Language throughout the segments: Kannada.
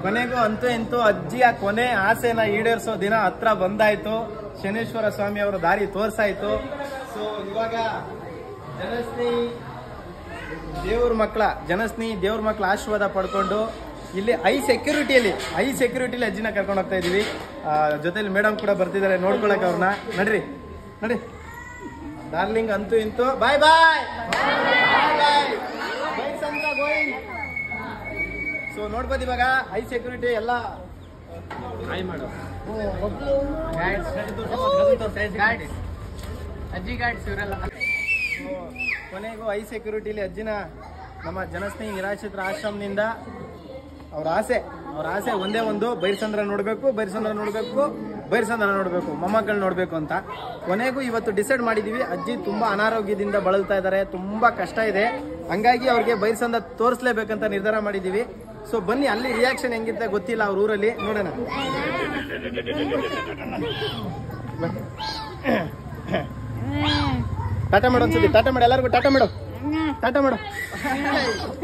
ಕೊನೆಗೂ ಅಂತೂ ಇಂತೂ ಅಜ್ಜಿಯ ಕೊನೆ ಆಸೆನ ಈಡೇರಿಸೋ ದಿನ ಹತ್ರ ಬಂದಾಯ್ತು. ಶನೇಶ್ವರ ಸ್ವಾಮಿ ಅವರ ದಾರಿ ತೋರ್ಸಾಯ್ತು. ಸೊ ಇವಾಗ ದೇವ್ರ ಮಕ್ಕಳ ಆಶೀರ್ವಾದ ಪಡ್ಕೊಂಡು ಇಲ್ಲಿ ಐ ಸೆಕ್ಯೂರಿಟಿಯಲ್ಲಿ ಅಜ್ಜಿನ ಕರ್ಕೊಂಡು ಹೋಗ್ತಾ ಇದೀವಿ. ಜೊತೆಲಿ ಮೇಡಮ್ ಕೂಡ ಬರ್ತಿದ್ದಾರೆ ನೋಡ್ಕೊಳಕ್ ಅವ್ರನ್ನ. ನಡ್ರಿ ಡಾರ್ಲಿಂಗ್. ಅಂತೂ ಇಂತೂ ಬಾಯ್ ಬಾಯ್. ಸೊ ನೋಡ್ಬೋದು ಇವಾಗ ಐ ಸೆಕ್ಯೂರಿಟಿ ಎಲ್ಲ ಕೊನೆಗೂ ಐ ಸೆಕ್ಯೂರಿಟಿಲಿ ಅಜ್ಜಿನ ನಮ್ಮ ಜನಸ್ನೇಹಿ ನಿರಾಶ್ರಿತರ ಆಶ್ರಮದಿಂದ ಅವ್ರ ಆಸೆ ಒಂದೇ ಒಂದು, ಬೈರಸಂದ್ರ ನೋಡ್ಬೇಕು, ಮೊಮ್ಮಕ್ಕಳು ನೋಡ್ಬೇಕು ಅಂತ. ಕೊನೆಗೂ ಇವತ್ತು ಡಿಸೈಡ್ ಮಾಡಿದೀವಿ. ಅಜ್ಜಿ ತುಂಬಾ ಅನಾರೋಗ್ಯದಿಂದ ಬಳಲ್ತಾ ಇದ್ದಾರೆ, ತುಂಬಾ ಕಷ್ಟ ಇದೆ. ಹಂಗಾಗಿ ಅವ್ರಿಗೆ ಬೈರಸಂದ್ರ ತೋರಿಸ್ಲೇಬೇಕಂತ ನಿರ್ಧಾರ ಮಾಡಿದೀವಿ. ಸೊ ಬನ್ನಿ, ಅಲ್ಲಿ ರಿಯಾಕ್ಷನ್ ಹೆಂಗಿತ್ತ ಗೊತ್ತಿಲ್ಲ ಅವ್ರ ಊರಲ್ಲಿ, ನೋಡೋಣ. ಟಾಟಾ ಮಾಡು ಅನ್ಸುತ್ತೆ. ಟಾಟಾ ಮಾಡು ಎಲ್ಲರಿಗೂ. ಟಾಟಾ ಮಾಡು.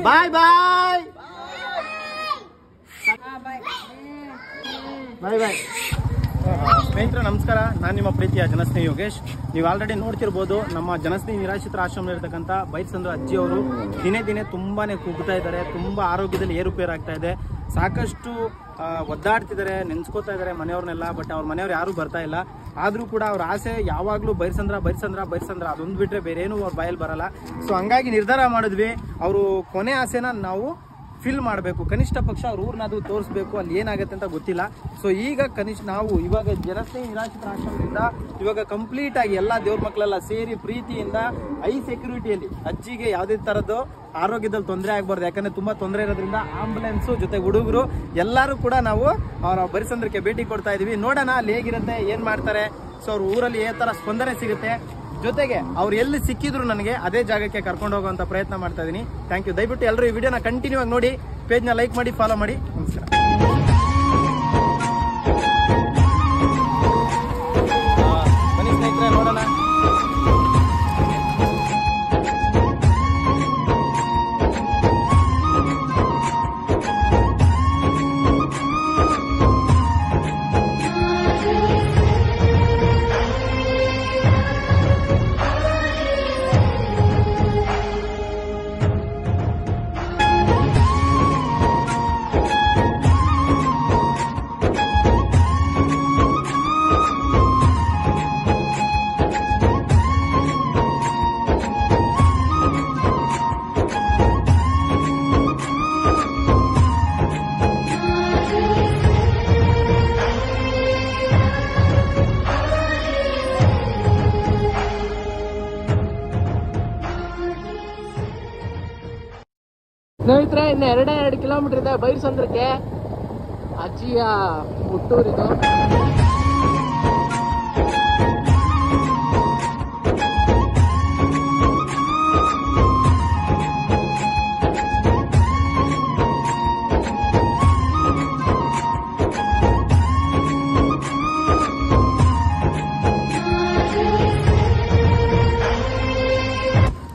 ಬಾಯ್ ಬಾಯ್. ಸ್ನೇಹಿತರೆ ನಮಸ್ಕಾರ, ನಾನು ನಿಮ್ಮ ಪ್ರೀತಿಯ ಜನಸ್ನೇಹಿ ಯೋಗೇಶ್. ನೀವು ಆಲ್ರೆಡಿ ನೋಡ್ತಿರ್ಬೋದು, ನಮ್ಮ ಜನಸ್ನೇಹಿ ನಿರಾಶ್ರಿತರ ಆಶ್ರಮ ಇರತಕ್ಕಂಥ ಬೈರಸಂದ್ರ ಅಜ್ಜಿ ಅವರು ದಿನೇ ತುಂಬಾನೇ ಕುಗ್ತಾ ಇದ್ದಾರೆ. ತುಂಬಾ ಆರೋಗ್ಯದಲ್ಲಿ ಏರುಪೇರಾಗ್ತಾ ಇದೆ. ಸಾಕಷ್ಟು ಒದ್ದಾಡ್ತಿದ್ದಾರೆ, ನೆನ್ಸ್ಕೋತಾ ಇದ್ದಾರೆ ಮನೆಯವ್ರನ್ನೆಲ್ಲ. ಬಟ್ ಅವ್ರ ಮನೆಯವ್ರು ಯಾರು ಬರ್ತಾ ಇಲ್ಲ. ಆದ್ರೂ ಕೂಡ ಅವ್ರ ಆಸೆ ಯಾವಾಗ್ಲೂ ಬೈರಸಂದ್ರ ಅದೊಂದು ಬಿಟ್ರೆ ಬೇರೆ ಏನು ಅವ್ರ ಬಾಯಲ್ಲಿ ಬರಲ್ಲ. ಸೊ ಹಂಗಾಗಿ ನಿರ್ಧಾರ ಮಾಡಿದ್ವಿ, ಅವರು ಕೊನೆ ಆಸೆನ ನಾವು ಫಿಲ್ ಮಾಡಬೇಕು. ಕನಿಷ್ಠ ಪಕ್ಷ ಅವ್ರ ಊರ್ನಾದ್ರು ತೋರಿಸ್ಬೇಕು. ಅಲ್ಲಿ ಏನಾಗುತ್ತೆ ಅಂತ ಗೊತ್ತಿಲ್ಲ. ಸೊ ಈಗ ನಾವು ಇವಾಗ ಜನಸ್ನೇಹಿ ನಿರಾಶ್ರಿತರ ಆಶ್ರಮದಿಂದ ಇವಾಗ ಕಂಪ್ಲೀಟ್ ಆಗಿ ಎಲ್ಲ ದೇವ್ರ ಮಕ್ಕಳೆಲ್ಲ ಸೇರಿ ಪ್ರೀತಿಯಿಂದ ಐ ಸೆಕ್ಯೂರಿಟಿಯಲ್ಲಿ ಅಜ್ಜಿಗೆ ಯಾವುದೇ ತರದ್ದು ಆರೋಗ್ಯದಲ್ಲಿ ತೊಂದರೆ ಆಗಬಾರ್ದು. ಯಾಕಂದ್ರೆ ತುಂಬಾ ತೊಂದರೆ ಇರೋದ್ರಿಂದ ಆಂಬುಲೆನ್ಸ್ ಜೊತೆ ಹುಡುಗರು ಎಲ್ಲರೂ ಕೂಡ ನಾವು ಅವರ ಬೈರಸಂದ್ರಕ್ಕೆ ಭೇಟಿ ಕೊಡ್ತಾ ಇದೀವಿ. ನೋಡೋಣ ಅಲ್ಲಿ ಹೇಗಿರುತ್ತೆ, ಏನ್ ಮಾಡ್ತಾರೆ. ಸೊ ಅವ್ರ ಊರಲ್ಲಿ ಯಾವ ತರ ಸ್ಪಂದನೆ ಸಿಗುತ್ತೆ, ಜೊತೆಗೆ ಅವ್ರು ಎಲ್ಲಿ ಸಿಕ್ಕಿದ್ರು ನನಗೆ ಅದೇ ಜಾಗಕ್ಕೆ ಕರ್ಕೊಂಡು ಹೋಗುವಂತ ಪ್ರಯತ್ನ ಮಾಡ್ತಾ ಇದೀನಿ. Thank you. ದಯವಿಟ್ಟು ಎಲ್ಲರೂ ಈ ವಿಡಿಯೋನ ಕಂಟಿನ್ಯೂ ಆಗಿ ನೋಡಿ, ಪೇಜ್ನ ಲೈಕ್ ಮಾಡಿ, ಫಾಲೋ ಮಾಡಿ. ನಮಸ್ಕಾರ. ಬನ್ನಿ ಸ್ನೇಹಿತರೆ, ನೋಡೋಣ. ಸ್ನೇಹಿತರೆ, ಇನ್ನು 2 ಕಿಲೋಮೀಟರ್ ಇದೆ ಬೈರಸಂದ್ರಕ್ಕೆ. ಅಜ್ಜಿಯ ಹುಟ್ಟೂರಿದು.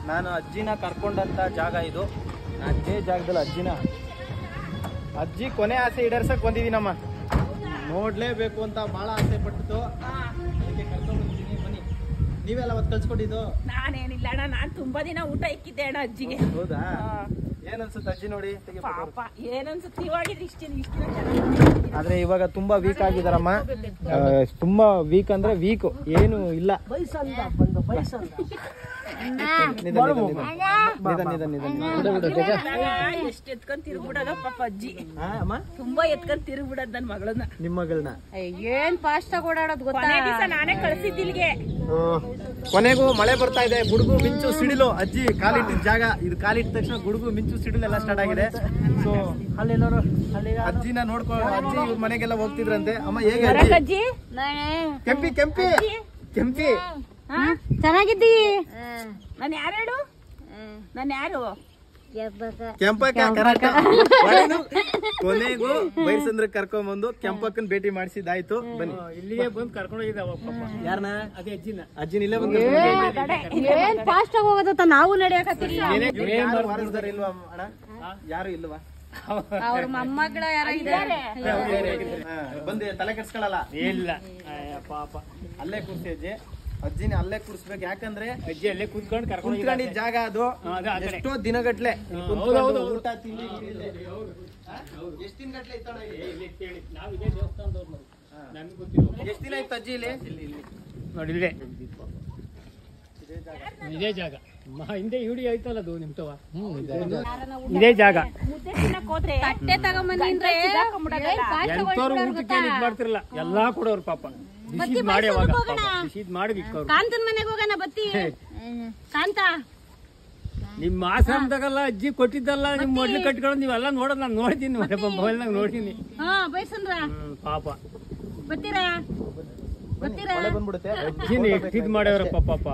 ನಾನು ಅಜ್ಜಿನ ಕರ್ಕೊಂಡಂತ ಜಾಗ ಇದು. ಅದೇ ಜಾಗದಲ್ಲಿ ಅಜ್ಜಿ ಕೊನೆ ಆಸೆ ಈಡೇರ್ಸಕ್ ಬಂದಿದ್ದೀನಮ್ಮ. ನೋಡ್ಲೇಬೇಕು ಅಂತ ಬಹಳ ಆಸೆ ಪಟ್ಟಿತ್ತು, ಅದಕ್ಕೆ ಕರ್ಕೊಂಡು ಬಂದಿದ್ದೀನಿ. ಬನ್ನಿ. ನೀವೆಲ್ಲ ಅವತ್ತು ಕಳ್ಸ್ಕೊಟ್ಟಿದ್ದು? ನಾನೇನಿಲ್ಲ ಅಣ್ಣ, ನಾನ್ ತುಂಬಾ ದಿನ ಊಟ ಇಕ್ಕಿದ್ದೆ ಅಣ್ಣ ಅಜ್ಜಿಗೆ. ಹೌದಾ? ಏನ್ ಅನ್ಸುತ್ತೆ ಅಜ್ಜಿ ನೋಡಿ? ಏನನ್ಸುತ್ತೆ ಆದ್ರೆ ಇವಾಗ ತುಂಬಾ ವೀಕ್ ಆಗಿದಾರಮ್ಮ. ತುಂಬಾ ವೀಕ್ ಅಂದ್ರೆ ವೀಕ್ ಏನು ಇಲ್ಲ. ಎಷ್ಟು ಎತ್ಕೊಂಡ್ ತಿರುಗ್ಬಿಡೋದ ಪಾಪ ಅಜ್ಜಿ. ತುಂಬಾ ಎತ್ಕೊಂಡ್ ತಿರುಗ್ಬಿಡೋದ್ ನನ್ ಮಗಳನ್ನ. ನಿಮ್ ಮಗಳನ್ನ ಏನ್ ಫಾಸ್ಟ್ ಆಗಿ ಓಡಾಡೋದು ಗೊತ್ತಾ? ನಾನೇ ಕಳ್ಸಿದ್ದಿಲ್ಗೆ. ಕೊನೆಗೂ ಮಳೆ ಬರ್ತಾ ಇದೆ, ಗುಡುಗು ಮಿಂಚು ಸಿಡಿಲು. ಅಜ್ಜಿ ಕಾಲಿಟ್ಟಿದ ಜಾಗ ಇದು. ಕಾಲಿಟ್ಟ ತಕ್ಷಣ ಗುಡುಗು ಮಿಂಚು ಸಿಡಿಲು ಎಲ್ಲ ಸ್ಟಾರ್ಟ್ ಆಗಿದೆ. ಸೊ ಅಲ್ಲೆಲ್ಲರೂ ಅಜ್ಜಿನ ನೋಡ್ಕೊಂಡು ಅಜ್ಜಿ ಇವ್ರ ಮನೆಗೆಲ್ಲ ಹೋಗ್ತಿದ್ರಂತೆ. ಅಮ್ಮ ಹೇಗೆ ಅಜ್ಜಿ? ಕೆಂಪಿ ಕೆಂಪಿ ಕೆಂಪಿ ಚೆನ್ನಾಗಿದ್ದೀ? ನಾನು ಯಾರು? ನಾನು ಯಾರು? ಕೆಂಪಕ್ಕ ಕರಾಟ. ಕೊನೆಗೂ ಬೈರಸಂದ್ರ ಕರ್ಕೊಂಡ್ ಬಂದು ಕೆಂಪಕ್ಕನ್ ಭೇಟಿ ಮಾಡಿಸಿದಾಯ್ತು. ಬನ್ನಿ, ಇಲ್ಲಿಗೆ ಬಂದು ಕರ್ಕೊಂಡು ಹೋಗಿದ್ದಾವ. ಯಾರನ್ನ? ಅದೇ ಅಜ್ಜಿನ ಇಲ್ಲೇ ಬಂದು ಏನ್ ಫಾಸ್ಟ್ ಆಗಿ ಹೋಗೋದ ನಾವು ನಡೆಯಕತ್ತಿಲ್ಲ. ಇಲ್ವಾ ಅಣ್ಣ? ಯಾರು ಇಲ್ವಾ? ಅವ್ರ ಮೊಮ್ಮಗಳ ಯಾರ ಇದ್ದಾರೆ ಬಂದು ತಲೆ ಕೆಡ್ಸ್ಕೊಳಲ್ಲ ಇಲ್ಲ ಪಾಪ ಅಲ್ಲೇ ಕೂರ್ಸಿ ಅಜ್ಜಿನ ಅಲ್ಲೇ ಕೂರ್ಸ್ಬೇಕು. ಯಾಕಂದ್ರೆ ಅಜ್ಜಿ ಅಲ್ಲೇ ಕೂತ್ಕೊಂಡು ಕರ್ಕೊಂಡು ಕುತ್ಕೊಂಡಿದ್ ಜಾಗ ಅದು ಎಷ್ಟೋ ದಿನಗಟ್ಲೆ ಊಟ ತಿಂಡಿ ಎಷ್ಟು ದಿನಗಟ್ಲೆ ನಾವು ಇದೇ ದೇವಸ್ಥಾನದವ್ರು ನಮ್ಗೆ ಗೊತ್ತಿಲ್ಲ. ಎಷ್ಟು ದಿನ ಇತ್ತು ಅಜ್ಜಿ ಇಲ್ಲಿ? ನೋಡಿ ಇದೇ ಜಾಗ ಹಿಂದೆ ಹಿಡಿ ಆಯ್ತಲ್ಲ ಅದು ನಿಮ್ತವ ಇದೇ ಜಾಗ. ತಟ್ಟೆ ತಗೊಂಬಂದ್ರೆ ಎಂತವ್ರು ಊಟಕ್ಕೆ ಇದ್ ಮಾಡ್ತಿರಲ್ಲ ಎಲ್ಲಾ ಕೊಡೋರು ಪಾಪ ಬಿಸಿದ್ ಮಾಡಿ ಅವಾಗ ಬಿಸಿದ್ ಮಾಡಿ ಇಕ್ಕವ್ರು. ಕಾಂತನ್ ಮನೆಗೆ ಹೋಗೋಣ ಬತ್ತಿ ಕಾಂತ ನಿಮ್ಮ ಆಶ್ರಮದಾಗಲ್ಲ ಅಜ್ಜಿ ಕೊಟ್ಟಿದ್ದಲ್ಲ ನಿಮ್ ಮೊದ್ಲು ಕಟ್ಕೊಂಡು ನೀವೆಲ್ಲ ನೋಡೋದು ನಾನು ನೋಡಿದೀನಿ ಮೊಬೈಲ್ನಾಗ ನೋಡಿದೀನಿ. ಬೈಸಂದ್ರ ಪಾಪ ಬರ್ತೀರಾ ಬಂದ್ಬಿಡುತ್ತೆ. ಅಜ್ಜಿನ ಎಷ್ಟು ಇದ್ ಮಾಡ್ಯಾವ್ರಪ್ಪ ಪಾಪ.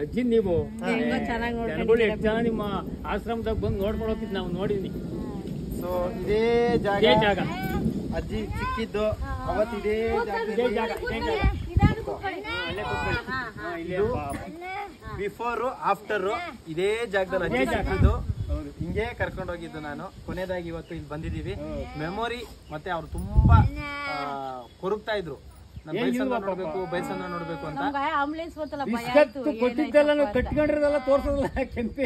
ಅಜ್ಜಿ ನೀವು ಜನಗಳು ಎಷ್ಟು ಜನ ನಿಮ್ಮ ಆಶ್ರಮದಾಗ ಬಂದು ನೋಡ್ಕೊಳತ್ತಿದ್ ನಾವು ನೋಡಿದ್ವಿ. ಸೊ ಇದೇ ಜಾಗ ಅಜ್ಜಿ ಚಿಕ್ಕಿದ್ದು ಅವತ್ತು ಇದೇ ಜಾಗ ಬಿಫೋರ್ ಆಫ್ಟರ್ ಇದೇ ಜಾಗದಲ್ಲಿ ಅಜ್ಜಿ ಚಿಕ್ಕಿದ್ದು ಹಿಂಗೆ ಕರ್ಕೊಂಡು ಹೋಗಿದ್ದು ನಾನು. ಕೊನೆಯದಾಗಿ ಇವತ್ತು ಇಲ್ಲಿ ಬಂದಿದೀವಿ. ಮೆಮೊರಿ ಮತ್ತೆ ಅವ್ರು ತುಂಬಾ ಕೊರಗ್ತಾ ಇದ್ರು, ಬೈಸಂದ್ರ ನೋಡ್ಬೇಕು ಅಂತ. ಕೊಟ್ಟಿದ್ದೆಲ್ಲ ಕಟ್ಕೊಂಡಿರೋದೆಲ್ಲ ತೋರ್ಸೋದಿಲ್ಲ. ಕೆಂಪಿ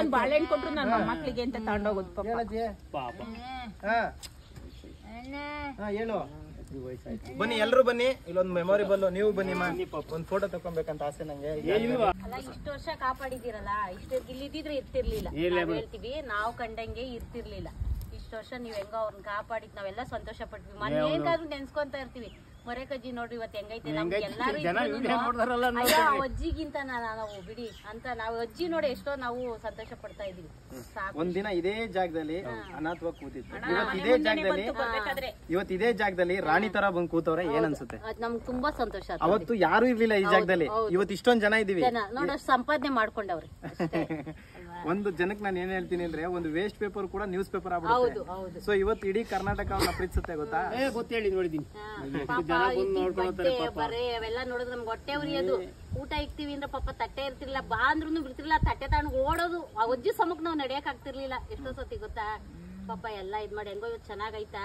ಒಂದ್ ಬಾಳೆಹಣ್ಣು ಕೊಟ್ರು ನನ್ನ ಮಕ್ಕಳಿಗೆ ಅಂತ ತಗೊಂಡೋಗೋದು ಪಾಪ. ಹೇಳು ಬನ್ನಿ, ಎಲ್ರು ಬನ್ನಿ, ಇಲ್ಲೊಂದು ಮೆಮೊರಿಬಲ್. ನೀವು ಬನ್ನಿ, ಒಂದ್ ಫೋಟೋ ತಕೊಬೇಕಂತ ಆಸೆ ನಂಗೆ. ಅಲ್ಲ ಇಷ್ಟು ವರ್ಷ ಕಾಪಾಡಿದಿರಲ್ಲ, ಇಷ್ಟು ಇಲ್ಲಿದ್ರೆ ಇರ್ತಿರ್ಲಿಲ್ಲ. ಹೇಳ್ತೀವಿ ನಾವು ಕಂಡಂಗೆ ಇರ್ತಿರ್ಲಿಲ್ಲ. ಇಷ್ಟು ವರ್ಷ ನೀವ್ ಹೆಂಗ ಅವ್ರನ್ನ ಕಾಪಾಡಿದ್ ನಾವೆಲ್ಲ ಸಂತೋಷ ಪಟ್ವಿ. ಮನೇಗಾದ್ರು ನೆನ್ಸ್ಕೊಂತ ಇರ್ತೀವಿ. ಮೊರೆಕಜ್ಜಿ ನೋಡ್ರಿ ಇವತ್ತು ಹೆಂಗೈತೆ ನಮ್ಗೆ ಎಲ್ಲಾರು ಅಜ್ಜಿಗಿಂತ ನಾವು ಬಿಡಿ ಅಂತ ನಾವು ಅಜ್ಜಿ ನೋಡಿ ಎಷ್ಟೋ ನಾವು ಸಂತೋಷ ಪಡ್ತಾ ಇದೀವಿ. ಒಂದಿನ ಇದೇ ಜಾಗದಲ್ಲಿ ಅನಾಥವಾಗಿ ಕೂತಿತ್ತು. ಇವತ್ತು ಇದೇ ಜಾಗದಲ್ಲಿ ರಾಣಿ ತರ ಬಂದ್ ಕೂತವ್ರೆ. ಏನ್ ಅನ್ಸುತ್ತೆ? ನಮ್ಗೆ ತುಂಬಾ ಸಂತೋಷ. ಅವತ್ತು ಯಾರು ಇರ್ಲಿಲ್ಲ ಈ ಜಾಗದಲ್ಲಿ, ಇವತ್ತು ಇಷ್ಟೊಂದ್ ಜನ ಇದೀವಿ. ನೋಡ ಸಂಪಾದನೆ ಮಾಡ್ಕೊಂಡವ್ರೆ. ಒಂದು ಜನಕ್ಕೆ ನಾನು ಏನ್ ಹೇಳ್ತೀನಿ ಅಂದ್ರೆ, ಒಂದು ವೇಸ್ಟ್ ಪೇಪರ್ ಕೂಡ ನ್ಯೂಸ್ ಪೇಪರ್ ಆಗ್ಬಿಡುತ್ತೆ. ಸೊ ಇವತ್ತು ಇಡೀ ಕರ್ನಾಟಕ ಪ್ರೀತಿಸುತ್ತೆ, ಗೊತ್ತಾ? ಗೊತ್ತೇಳಿ ನೋಡಿದೀನಿ. ಬರೇ ಅವೆಲ್ಲ ನೋಡಿದ್ರೆ ನಮ್ಗೆ ಹೊಟ್ಟೆ ಉರಿಯೋದು. ಊಟ ಇಕ್ತಿವಿ ಅಂದ್ರೆ ಪಾಪ ತಟ್ಟೆ ಇರ್ತಿರ್ಲಿಲ್ಲ, ಬಾ ಅಂದ್ರೂ ಬಿಡ್ತಿರ್ಲಿಲ್ಲ. ತಟ್ಟೆ ತಗೊಂಡು ಓಡೋದು. ಆ ಅಜ್ಜಿ ಸಮಕ್ ನಾವ್ ನಡಿಯಕ್ ಆಗ್ತಿರ್ಲಿಲ್ಲ. ಎಷ್ಟೋ ಸತಿ ಗೊತ್ತಾ ಪಾಪ ಎಲ್ಲ ಇದ್ ಮಾಡಿ. ಹೆಂಗೋ ಇವತ್ತು ಚೆನ್ನಾಗೈತಾ?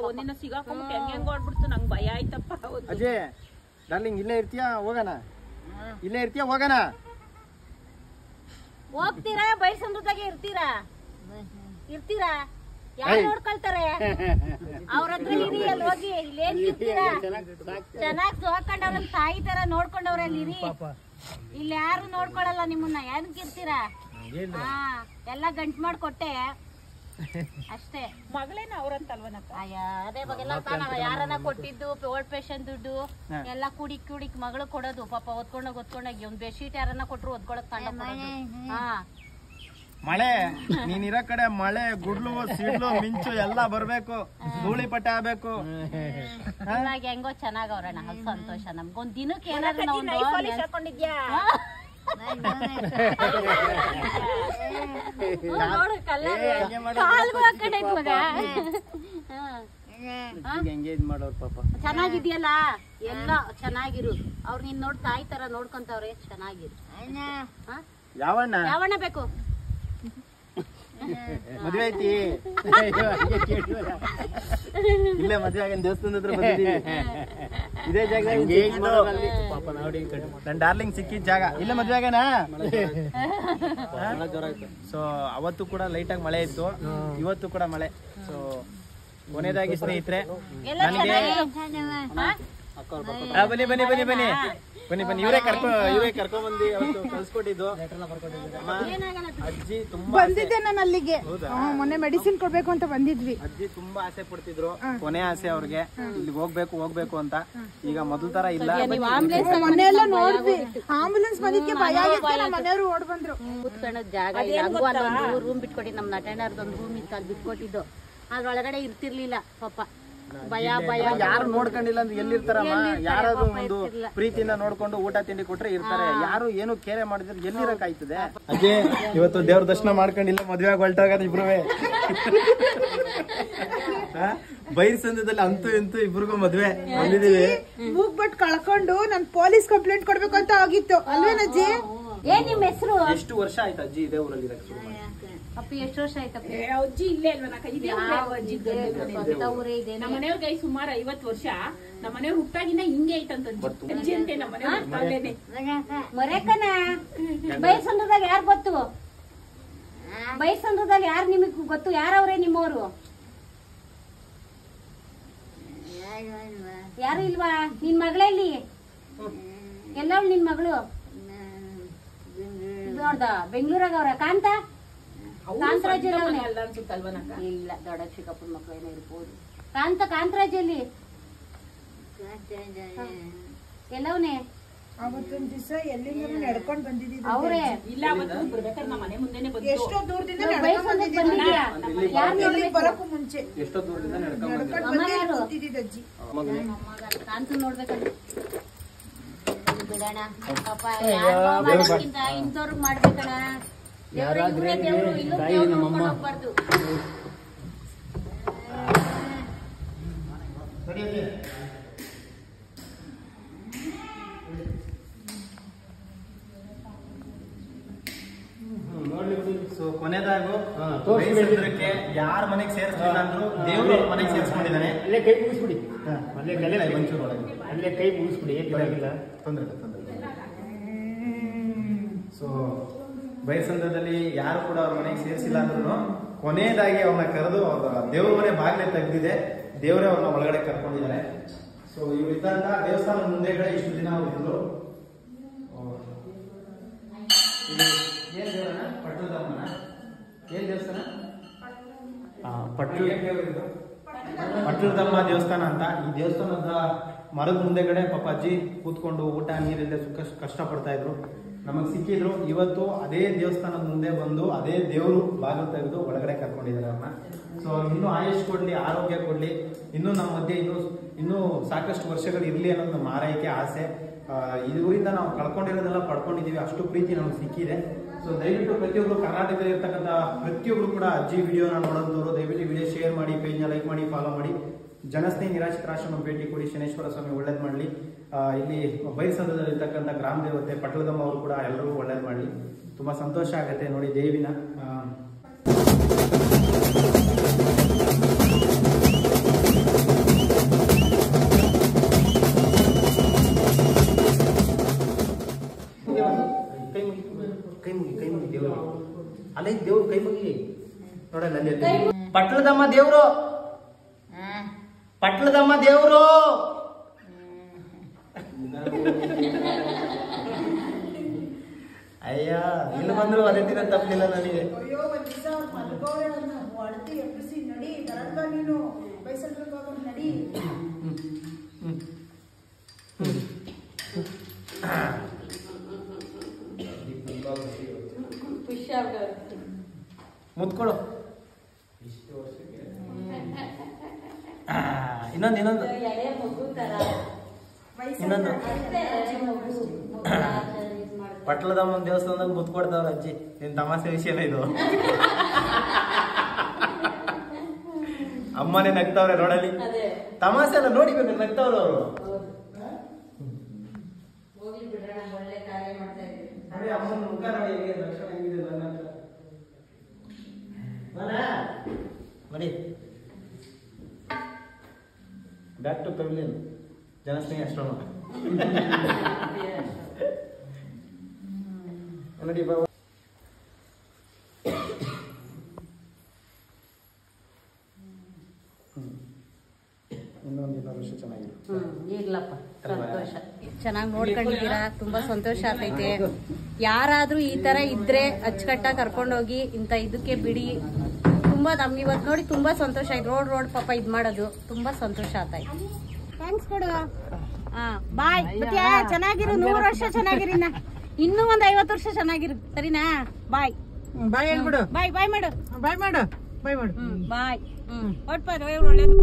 ಒಂದಿನ ಸಿಗಾಕೊಂಡ್ಬಿಟ್ಟು ಹೆಂಗ್ ಓಡ್ಬಿಡ್ತು. ನಂಗೆ ಭಯ ಆಯ್ತಪ್ಪ. ಅಜಯ್ ಡಾರ್ಲಿಂಗ್, ಇಲ್ಲೇ ಇರ್ತೀಯಾ? ಹೋಗೋಣ. ಇಲ್ಲೇ ಇರ್ತೀಯಾ? ಹೋಗೋಣ. ಹೋಗ್ತೀರಾ? ಬೈಸಂದ್ರದಾಗೆ ಇರ್ತೀರಾ? ಯಾರು ನೋಡ್ಕೊಳ್ತಾರೆ? ಅವ್ರ ಹತ್ರ ಇರಿ, ಅಲ್ಲಿ ಹೋಗಿ. ಇಲ್ಲೇನ್ ಇರ್ತೀರಾ? ಚೆನ್ನಾಗ್ ಸೋಕೊಂಡ್ ಅವ್ರನ್ನ ತಾಯಿ ತರ ನೋಡ್ಕೊಂಡವ್ರೆ ಅಲ್ಲಿ ಇರಿ. ಇಲ್ಲಿ ಯಾರು ನೋಡ್ಕೊಳಲ್ಲ ನಿಮ್ಮನ್ನ. ಏನಕ್ ಇರ್ತೀರಾ? ಎಲ್ಲ ಗಂಟ್ ಮಾಡ್ಕೊಟ್ಟೆ ಅಷ್ಟೇ. ಮಗಳೇನ ಅವ್ರಂತಲ್ವನಪ್ಪ? ಅದೇ ಬಗೆಲ್ಲ ಯಾರನ್ನ ಕೊಟ್ಟಿದ್ದು ಓಲ್ಡ್ ಪೇಷಂಟ್ ದುಡ್ಡು ಎಲ್ಲ ಕುಡಿಕ್ ಮಗಳು ಕೊಡೋದು. ಪಾಪ ಒದ್ಕೊಂಡೋಗಿ ಒಂದ್ ಬೆಡ್ಶೀಟ್ ಯಾರನ್ನ ಕೊಟ್ರು ಒದ್ಕೊಳಕ್ ಕಂಡ. ಮಳೆ, ನೀನಿರೋ ಕಡೆ ಮಳೆ, ಗುಡ್ಲು, ಸಿಡ್ಲು, ಮಿಂಚು ಎಲ್ಲ ಬರ್ಬೇಕು, ಧೂಳಿ ಪಟ್ಟೆ ಆಗ್ಬೇಕು. ಇವಾಗ ಹೆಂಗೋ ಚೆನ್ನಾಗವ್ರಣ್ಣ, ಅದು ಸಂತೋಷ. ನಮ್ಗೊಂದ್ ದಿನಕ್ಕೆ ಏನಾದ್ರು ಚೆನ್ನಾಗಿದ್ಯಲ್ಲ, ಎಲ್ಲ ಚೆನ್ನಾಗಿರು. ಅವ್ರು ನೀನ್ ನೋಡ್ ತಾಯಿ ತರ ನೋಡ್ಕೊಂತವ್ರೆ. ಚೆನ್ನಾಗಿರು. ಯಾವಣ್ಣ ಬೇಕು? ಮದ್ವೆ ಐತಿ ಇಲ್ಲೇ ಮದ್ವೆ ಆಗ ದೇವಸ್ಥಾನದ ಹತ್ರ ಬಂದಿದ್ದೀವಿ. ಇದೇ ಜಾಗ ನನ್ ಡಾರ್ಲಿಂಗ್ ಸಿಕ್ಕಿದ ಜಾಗ. ಇಲ್ಲೇ ಮದ್ವೆ ಆಗಣ. ಸೊ ಅವತ್ತು ಕೂಡ ಲೈಟ್ ಆಗಿ ಮಳೆ ಇತ್ತು, ಇವತ್ತು ಕೂಡ ಮಳೆ. ಸೊ ಕೊನೆಯದಾಗಿ ಸ್ನೇಹಿತರೆ, ನನಗೆ ಬನ್ನಿ ಬನ್ನಿ ಬನ್ನಿ ಬನ್ನಿ ಬನ್ನಿ ಬನ್ನಿ ಇವರೇ ಕರ್ಕೊಂಡ್ ಬಂದು ಅವತ್ತು ಕಳ್ಸ್ಕೊಟ್ಟಿದ್ದು. ಅಜ್ಜಿ ತುಂಬಾ ಬಂದಿದ್ದೆ ನಾನು ಅಲ್ಲಿಗೆ, ಮೊನ್ನೆ ಮೆಡಿಸಿನ್ ಕೊಡ್ಬೇಕು ಅಂತ ಬಂದಿದ್ವಿ. ಅಜ್ಜಿ ತುಂಬಾ ಆಸೆ ಪಡ್ತಿದ್ರು, ಕೊನೆ ಆಸೆ ಅವ್ರಿಗೆ ಇಲ್ಲಿ ಹೋಗ್ಬೇಕು ಅಂತ. ಈಗ ಮೊದಲ ತರ ಇಲ್ಲ. ಮೊನ್ನೆ ಎಲ್ಲ ನೋಡಿದ್ವಿ, ಆಂಬುಲೆನ್ಸ್ ಬಂದಿದ್ಕೆ ಭಯ ಆಗಿತ್ತು. ನಮ್ಮ ಮನೆಯವರು ಓಡ್ ಬಂದ್ರು. ಕೂತ್ಕೊಳ್ಳೋದ್ ಜಾಗ ರೂಮ್ ಬಿಟ್ಕೊಟ್ಟಿದ್, ನಮ್ ನಟನರ್ದೊಂದು ರೂಮ್ ಇತ್ತು, ಅಲ್ಲಿ ಬಿಟ್ಕೊಟ್ಟಿದ್ದು. ಅದ್ರೊಳಗಡೆ ಇರ್ತಿರ್ಲಿಲ್ಲ ಪಾಪ. ಭಯ ಯಾರು ನೋಡ್ಕೊಂಡಿಲ್ಲ ಅಂದ್ರೆ ಎಲ್ಲಿರ್ತಾರಮ್ಮ? ಯಾರಾದ್ರೂ ಒಂದು ಪ್ರೀತಿಯಿಂದ ನೋಡ್ಕೊಂಡು ಊಟ ತಿಂಡಿ ಕೊಟ್ರೆ ಇರ್ತಾರೆ. ಯಾರು ಏನು ಕೇರೆ ಮಾಡಿದ್ರೆ ಎಲ್ಲಿರಕ್ಕಾಯ್ತದೆ? ಅದೇ ಇವತ್ತು ದೇವ್ರ ದರ್ಶನ ಮಾಡ್ಕೊಂಡಿಲ್ಲ, ಮದ್ವೆ ಆಗಿ ಹೊಲ್ಟೋಗದ ಇಬ್ರುವೆ. ಬೈರ್ಸಂದ್ರದಲ್ಲಿ ಅಂತೂ ಇಂತೂ ಇಬ್ರಿಗೂ ಮದ್ವೆ ಬಂದಿದೀವಿ. ಮೂಗ್ ಬಟ್ ಕಳ್ಕೊಂಡು ನನ್ ಪೊಲೀಸ್ ಕಂಪ್ಲೇಂಟ್ ಕೊಡ್ಬೇಕು ಅಂತ ಆಗಿತ್ತು ಅಲ್ವೇನಜ್ಜಿ? ಏನ್ ನಿಮ್ ಹೆಸರು? ಎಷ್ಟು ವರ್ಷ ಆಯ್ತು ಅಜ್ಜಿ ಇದೇ ಊರಲ್ಲಿ ಇರಕ್ಕೆ ಶುರು ಮಾಡಿ? ಅಪ್ಪಿ ಎಷ್ಟು ವರ್ಷ ಆಯ್ತಪ್ಪಿ? ಅಜ್ಜಿ ಇಲ್ಲೇ ಅಲ್ವನಕ್ಕ? ಇದೇ ಸ್ವಂತ ಊರೇ ಇದೆ. ನಮ್ಮ ಮನೆಯವ್ರಿಗೆ ಸುಮಾರು 50 ವರ್ಷ. ನಮ್ಮ ಮನೆಯವ್ರು ಹುಟ್ಟಾಗಿನ ಹಿಂಗೆ ಐತಂತ ಅಜ್ಜಿ ಅಂತೆ ನಮ್ಮ ಮನೆಯವ್ರು. ಮರೆಕನ ಬೈಸಂದ್ರದಾಗ ಯಾರು ಗೊತ್ತು? ಬೈಸಂದ್ರದಲ್ಲಿ ಯಾರು ನಿಮಗ್ ಗೊತ್ತು? ಯಾರವ್ರೆ ನಿಮ್ಮವರು? ಯಾರು ಇಲ್ವಾ? ನಿನ್ ಮಗಳಲ್ಲಿ ಎಲ್ಲವಳು? ನಿನ್ ಮಗಳು ನೋಡ್ದ ಬೆಂಗಳೂರಾಗ ಅವ್ರ ಕಾಂತ ಕಾಂತರಾಜ್ ಇಲ್ಲ, ದೊಡ್ಡ ಚಿಕ್ಕಪ್ಪನ ಮಕ್ಕಳು ಏನೋ ಇರ್ಬೋದು. ಕಾಂತರಾಜ್ ಎಲ್ಲಿ ಎಲ್ಲವನೇ? ಅವತ್ತೊಂದ್ ದಿವಸ ಎಲ್ಲಿಂದ ನಡ್ಕೊಂಡ್ ಬಂದಿದ್ದೀವಿ ಅವ್ರೇ ಇಲ್ಲ, ಅವತ್ತು ಬರ್ಬೇಕಾದ್ರೆ ನಮ್ಮ ಮನೆ ಮುಂದೆನೆ ಬಂದು ಎಷ್ಟೋ ದೂರದಿಂದ ಬರಕ್ಕೂ ಮುಂಚೆ ಎಷ್ಟೋ ದೂರದಿಂದ ನಡ್ಕೊಂಡ್ ಬಂದಿದ್ದೀವಿ ಅಜ್ಜಿ. ಕಾಂತ ನೋಡ್ಬೇಕಂದ್ರೆ ಬಿಡೋಣ ಪಾಪ, ಇಂಥವ್ರಿಗೆ ಮಾಡ್ಬೇಕಣ. ಇವ್ರೇ ದೇವ್ರು, ಇಲ್ಲೂ ದೇವ್ರು ನೋಡ್ಕೊಂಡು ಹೋಗ್ಬಾರ್ದು. ಸೊ ಕೊನೆದಾಗು ಬೈಸಂದ್ರಕ್ಕೆ ಯಾರ ಮನೆಗೆ ಸೇರಿಸ್ಲಿಲ್ಲ ಅಂದ್ರು ದೇವ್ರು ಅವ್ರ ಮನೆಗೆ ಸೇರಿಸ್ಕೊಂಡಿದ್ದಾನೆ. ಅಲ್ಲೇ ಕೈ ಮುಗಿಸ್ಬಿಡಿ, ಒಂಚೂರು ಒಳಗೆ ಅಲ್ಲೇ ಕೈ ಮುಗಿಸ್ಬಿಡಿ, ಏನಿಲ್ಲ ತೊಂದರೆ. ಸೊ ಬೈಸಂದ್ರದಲ್ಲಿ ಯಾರು ಕೂಡ ಅವ್ರ ಮನೆಗೆ ಸೇರಿಸಿಲ್ಲ ಅಂದ್ರೂ ಕೊನೆಯದಾಗಿ ಅವ್ರನ್ನ ಕರೆದು ಅವ್ರ ದೇವ್ರ ಮನೆ ಬಾಗಿಲೇ ತೆಗೆದಿದೆ, ದೇವರೇ ಅವ್ರನ್ನ ಒಳಗಡೆ ಕರ್ಕೊಂಡಿದ್ದಾರೆ. ಸೊ ಇವ್ರು ಇದ್ದಂತ ದೇವಸ್ಥಾನದ ಮುಂದೆಗಡೆ ಇಷ್ಟು ದಿನ ಅವ್ರು ಇದ್ರು. ಏನ್ ದೇವರನ್ನ? ಪಟ್ಟಣದಮ್ಮನ ಏನ್ ದೇವಸ್ಥಾನ? ಪಟ್ಟಣದಮ್ಮ ದೇವಸ್ಥಾನ ಅಂತ. ಈ ದೇವಸ್ಥಾನದ ಮರದ ಮುಂದೆಗಡೆ ಪಾಪ ಅಜ್ಜಿ ಕೂತ್ಕೊಂಡು ಊಟ ನೀರಿಲ್ಲದೆ ಕಷ್ಟ ಪಡ್ತಾ ಇದ್ರು. ನಮಗ್ ಸಿಕ್ಕಿದ್ರು. ಇವತ್ತು ಅದೇ ದೇವಸ್ಥಾನದ ಮುಂದೆ ಬಂದು ಅದೇ ದೇವರು ಬಾಗಿಲು ತೆಗೆದು ಒಳಗಡೆ ಕರ್ಕೊಂಡಿದ್ದಾರೆ ಅವ್ರನ್ನ. ಸೊ ಇನ್ನೂ ಆಯುಷ್ ಕೊಡ್ಲಿ, ಆರೋಗ್ಯ ಕೊಡ್ಲಿ, ಇನ್ನೂ ನಮ್ಮ ಮಧ್ಯೆ ಇನ್ನೂ ಸಾಕಷ್ಟು ವರ್ಷಗಳು ಇರ್ಲಿ ಅನ್ನೋದು ನಮ್ಮ ಆರೈಕೆ, ಆಸೆ. ಇದರಿಂದ ನಾವು ಕಳ್ಕೊಂಡಿರೋದೆಲ್ಲ ಪಡ್ಕೊಂಡಿದೀವಿ, ಅಷ್ಟು ಪ್ರೀತಿ ನಮ್ಗೆ ಸಿಕ್ಕಿದೆ. ಸೊ ದಯವಿಟ್ಟು ಪ್ರತಿಯೊಬ್ರು ಕರ್ನಾಟಕದಲ್ಲಿ ಇರ್ತಕ್ಕಂಥ ಪ್ರತಿಯೊಬ್ರು ಕೂಡ ಅಜ್ಜಿ ವಿಡಿಯೋನ ನೋಡೋದವರು ದಯವಿಟ್ಟು ವಿಡಿಯೋ ಶೇರ್ ಮಾಡಿ, ಪೇಜ್ನ ಲೈಕ್ ಮಾಡಿ, ಫಾಲೋ ಮಾಡಿ. ಜನಸ್ನೇಹಿ ನಿರಾಶ್ರಿತಾಶ್ರಮ ಭೇಟಿ ಕೊಡಿ. ಶನೇಶ್ವರ ಸ್ವಾಮಿ ಒಳ್ಳೇದು ಮಾಡಲಿ. ಇಲ್ಲಿ ಬೈಸಂದ್ರದಲ್ಲಿ ಇರ್ತಕ್ಕಂಥ ಗ್ರಾಮ ದೇವತೆ ಪಟ್ಟಲದಮ್ಮ ಅವರು ಕೂಡ ಎಲ್ಲರಿಗೂ ಒಳ್ಳೇದು ಮಾಡಲಿ. ತುಂಬಾ ಸಂತೋಷ ಆಗುತ್ತೆ ನೋಡಿ ದೇವಿನ. ಕೈ ಮುಗಿ ದೇವರು ಅಲ್ಲೇ ದೇವ್ರು ಕೈ ಮುಗಿ ನೋಡಲ್ಲ ಅಲ್ಲಿ ಪಟ್ಟಲದಮ್ಮ ದೇವ್ರು, ಪಟ್ಟಲದಮ್ಮ ದೇವ್ರು. ಅಯ್ಯ ಇಲ್ಲಿ ಬಂದ್ರು ಅದೇ ದಿನ ತಪ್ಪಲಿಲ್ಲ ನನಗೆ. ಅಯ್ಯೋ ಒಂದ್ ದಿವಸ ಹೊಡೆದು ಎಬ್ಬಿಸಿ ನಡಿ ಬರಲ್ವ ನೀನು ಬೈಸಂದ್ರಕ್ಕೆ ಹೋಗೋದು ನಡಿ. ಮುತ್ಕೊಡು. ಇನ್ನೊಂದು ಪಟ್ಟಲದಮ್ಮನ ದೇವಸ್ಥಾನದಲ್ಲಿ ಮುತ್ಕೊಡ್ತಾವ್ರ ಅಜ್ಜಿ. ನಿನ್ ತಮಾಷೆ ವಿಷಯನ ಇದು. ಅಮ್ಮನೇ ನಗ್ತಾವ್ರೆ ನೋಡಲಿ. ತಮಾಷೆ ಎಲ್ಲ ನೋಡಿಬೇಕು, ನಗ್ತಾವ್ರ ಅವರು. ಅಮ್ಮನ ಮುಖ ನೋಡಿ ಹೇಗೆ ಲಕ್ಷಣ ಹೆಂಗಿದೆ ನನ್ನ ಹತ್ರ ನೋಡಿ. ಬ್ಯಾಕ್ ಟು ಪೆವಿಲಿಯನ್ ಜನಸ್ನೇಹಿ ಆಶ್ರಮ ನೋಡಿ. ಇನ್ನೊಂದು ವರ್ಷ ಚೆನ್ನಾಗಿರುತ್ತೆ. ಇರ್ಲಪ್ಪ, ಸಂತೋಷ. ಚೆನ್ನಾಗಿ ನೋಡ್ಕೊಂಡಿದ್ದೀರಾ, ತುಂಬಾ ಸಂತೋಷ ಆಗ್ತೈತೆ. ಯಾರಾದ್ರೂ ಈ ತರ ಇದ್ರೆ ಅಚ್ಚುಕಟ್ಟಾಗಿ ಕರ್ಕೊಂಡೋಗಿ ಇಂತ ಇದಕ್ಕೆ ಬಿಡಿ. ತುಂಬಾ ನಮ್ಗೆ ಇವತ್ತು ನೋಡಿ ತುಂಬಾ ಸಂತೋಷ ಆಯ್ತು. ರೋಡ್ ಪಾಪ ಇದ್ ಮಾಡೋದು ತುಂಬಾ ಸಂತೋಷ ಆಗ್ತಾಯ್ತು. ಥ್ಯಾಂಕ್ಸ್ ಕೊಡು. ಬಾಯ್. ಚೆನ್ನಾಗಿರು, 100 ವರ್ಷ ಚೆನ್ನಾಗಿರಿನ, ಇನ್ನೂ ಒಂದ್ 50 ವರ್ಷ ಚೆನ್ನಾಗಿರು, ಸರಿನಾ? ಬಾಯ್ ಬಾಯ್ ಹೇಳ್ಬಿಡು. ಬಾಯ್ ಬಾಯ್ ಮಾಡು. ಬಾಯ್ ಮಾಡು. ಬಾಯ್ ಮಾಡು. ಬಾಯ್. ಒಟ್ಪ ಒಳ್ಳೇದು.